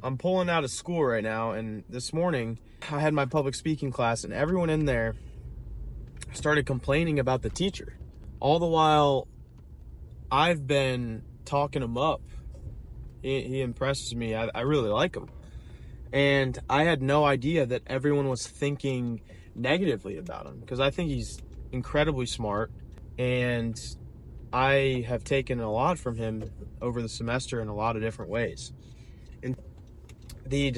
I'm pulling out of school right now, and this morning I had my public speaking class, and everyone in there started complaining about the teacher. All the while, I've been talking him up. He impresses me. I really like him. And I had no idea that everyone was thinking negatively about him, because I think he's incredibly smart, and I have taken a lot from him over the semester in a lot of different ways. And the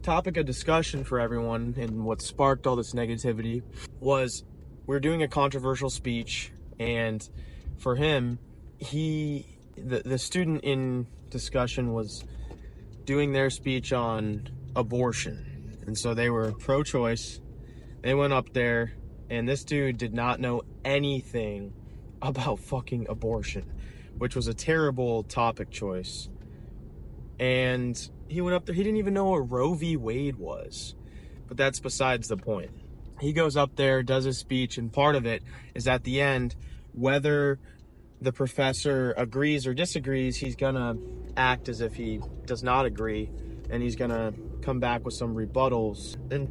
topic of discussion for everyone, and what sparked all this negativity, was we're doing a controversial speech, and for him, the student in discussion was doing their speech on abortion. And so they were pro-choice. They went up there, and this dude did not know anything about fucking abortion, which was a terrible topic choice. And he went up there, he didn't even know what Roe v. Wade was. But that's besides the point. He goes up there, does his speech, and part of it is at the end, whether the professor agrees or disagrees, he's gonna act as if he does not agree, and he's gonna come back with some rebuttals. And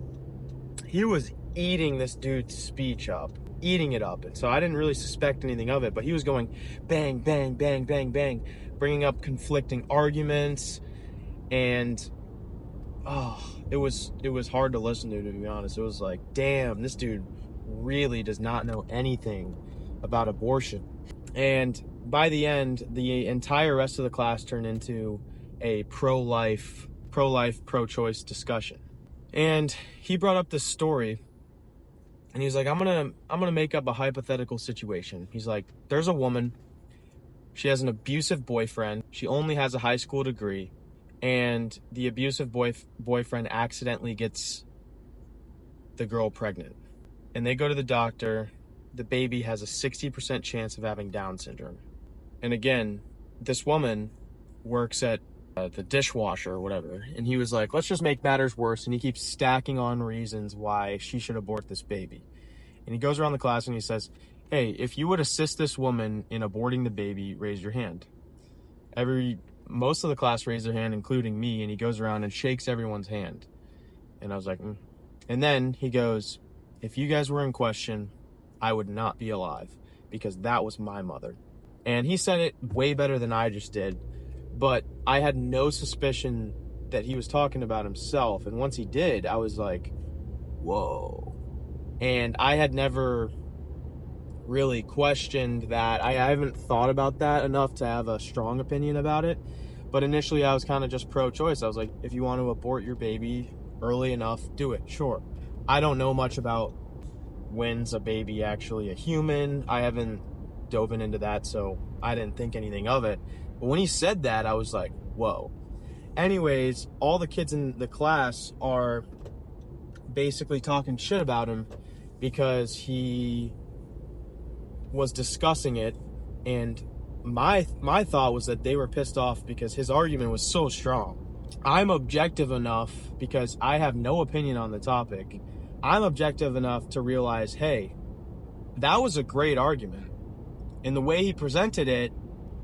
he was eating this dude's speech up, eating it up. And so I didn't really suspect anything of it, but he was going bang, bang, bang, bang, bang, bringing up conflicting arguments. And it was hard to listen to be honest. It was like, damn, this dude really does not know anything about abortion. And by the end, the entire rest of the class turned into a pro-life, pro-choice discussion. And he brought up this story, and he was like, I'm gonna make up a hypothetical situation. He's like, there's a woman, she has an abusive boyfriend, she only has a high school degree, and the abusive boyfriend accidentally gets the girl pregnant. And they go to the doctor. The baby has a 60% chance of having Down syndrome. And again, this woman works at the dishwasher or whatever. And he was like, let's just make matters worse. And he keeps stacking on reasons why she should abort this baby. And he goes around the class and he says, hey, if you would assist this woman in aborting the baby, raise your hand. Most of the class raised their hand, including me. And he goes around and shakes everyone's hand. And I was like, And then he goes, if you guys were in question, I would not be alive, because that was my mother. And he said it way better than I just did, but I had no suspicion that he was talking about himself. And once he did, I was like, whoa. And I had never really questioned that. I haven't thought about that enough to have a strong opinion about it. But initially I was kind of just pro-choice. I was like, if you want to abort your baby early enough, do it, sure. I don't know much about when's a baby actually a human. I haven't dove into that, so I didn't think anything of it. But when he said that, I was like, whoa. Anyways, all the kids in the class are basically talking shit about him because he was discussing it. And my thought was that they were pissed off because his argument was so strong. I'm objective enough, because I have no opinion on the topic, I'm objective enough to realize, hey, that was a great argument. And the way he presented it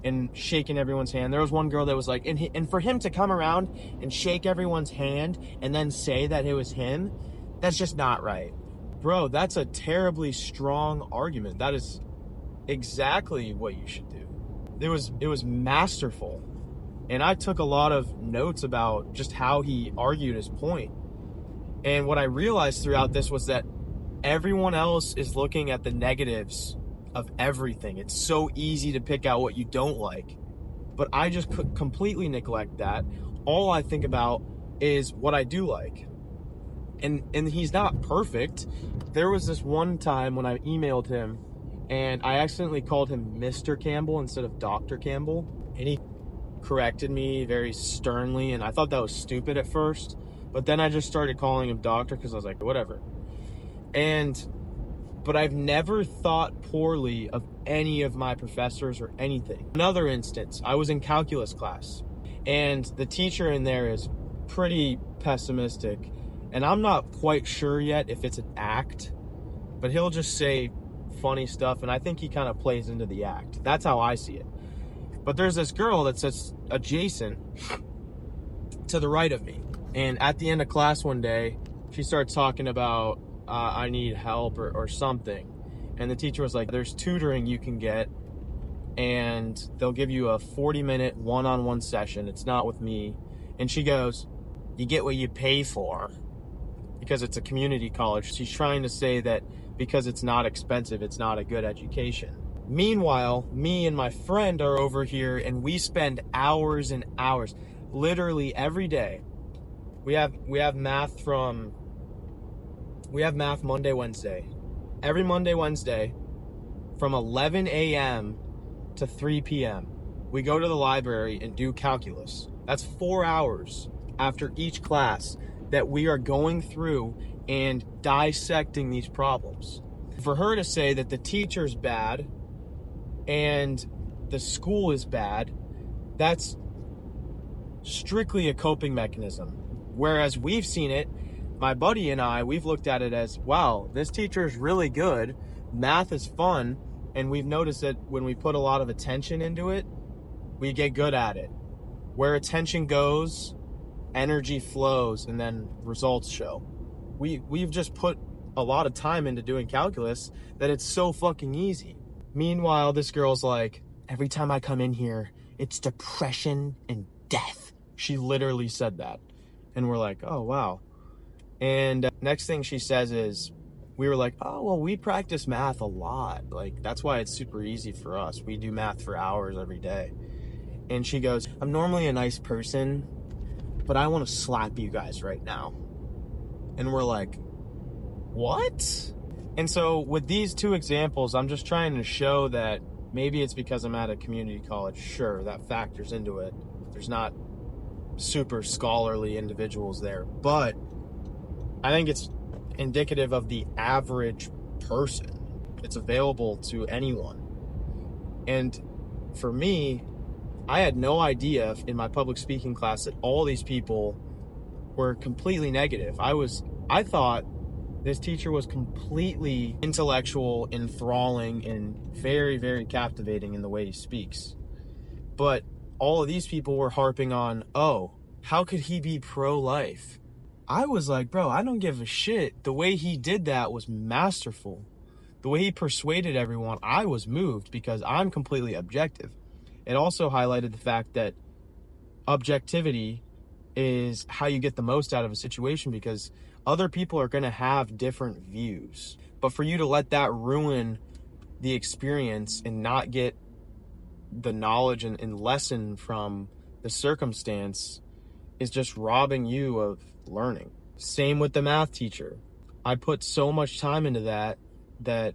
and shaking everyone's hand, there was one girl that was like, and for him to come around and shake everyone's hand and then say that it was him, that's just not right. Bro, that's a terribly strong argument. That is exactly what you should do. It was masterful. And I took a lot of notes about just how he argued his point. And what I realized throughout this was that everyone else is looking at the negatives of everything. It's so easy to pick out what you don't like. But I just completely neglect that. All I think about is what I do like. And he's not perfect. There was this one time when I emailed him, and I accidentally called him Mr. Campbell instead of Dr. Campbell. And he corrected me very sternly, and I thought that was stupid at first. But then I just started calling him doctor because I was like, whatever. But I've never thought poorly of any of my professors or anything. Another instance, I was in calculus class, and the teacher in there is pretty pessimistic. And I'm not quite sure yet if it's an act, but he'll just say funny stuff, and I think he kind of plays into the act. That's how I see it. But there's this girl that sits adjacent to the right of me. And at the end of class one day, she starts talking about, I need help or something. And the teacher was like, there's tutoring you can get, and they'll give you a 40-minute one-on-one session. It's not with me. And she goes, you get what you pay for, because it's a community college. She's trying to say that because it's not expensive, it's not a good education. Meanwhile, me and my friend are over here, and we spend hours and hours, literally every day. We have math Monday, Wednesday. Every Monday, Wednesday, from 11 a.m. to 3 p.m., we go to the library and do calculus. That's 4 hours after each class that we are going through and dissecting these problems. For her to say that the teacher's bad and the school is bad, that's strictly a coping mechanism. Whereas we've seen it, my buddy and I, we've looked at it as, wow, this teacher is really good, math is fun, and we've noticed that when we put a lot of attention into it, we get good at it. Where attention goes, energy flows, and then results show. We've just put a lot of time into doing calculus that it's so fucking easy. Meanwhile, this girl's like, every time I come in here, it's depression and death. She literally said that. And we're like, oh, wow. And next thing she says is, we were like, oh, well, we practice math a lot. Like, that's why it's super easy for us. We do math for hours every day. And she goes, I'm normally a nice person, but I want to slap you guys right now. And we're like, what? And so with these two examples, I'm just trying to show that maybe it's because I'm at a community college. Sure, that factors into it. There's not super scholarly individuals there, but I think it's indicative of the average person. It's available to anyone. And for me, I had no idea in my public speaking class that all these people were completely negative. I thought this teacher was completely intellectual, enthralling, and very, very captivating in the way he speaks. But all of these people were harping on, oh, how could he be pro-life? I was like, bro, I don't give a shit. The way he did that was masterful. The way he persuaded everyone, I was moved because I'm completely objective. It also highlighted the fact that objectivity is how you get the most out of a situation, because other people are going to have different views. But for you to let that ruin the experience and not get the knowledge and lesson from the circumstance is just robbing you of learning. Same with the math teacher. I put so much time into that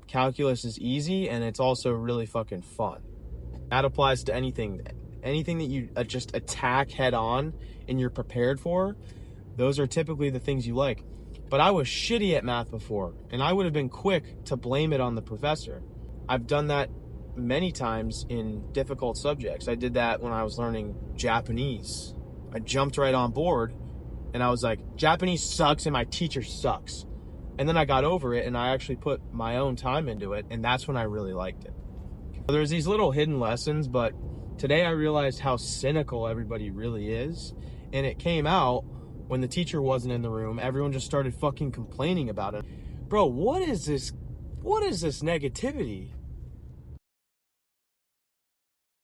calculus is easy, and it's also really fucking fun. That applies to anything that you just attack head on and you're prepared for. Those are typically the things you like. But I was shitty at math before, and I would have been quick to blame it on the professor. I've done that many times in difficult subjects. I did that when I was learning Japanese. I jumped right on board, and I was like, Japanese sucks and my teacher sucks. And then I got over it, and I actually put my own time into it, and that's when I really liked it. There's these little hidden lessons, but today I realized how cynical everybody really is, and it came out when the teacher wasn't in the room. Everyone just started fucking complaining about it. Bro, what is this negativity?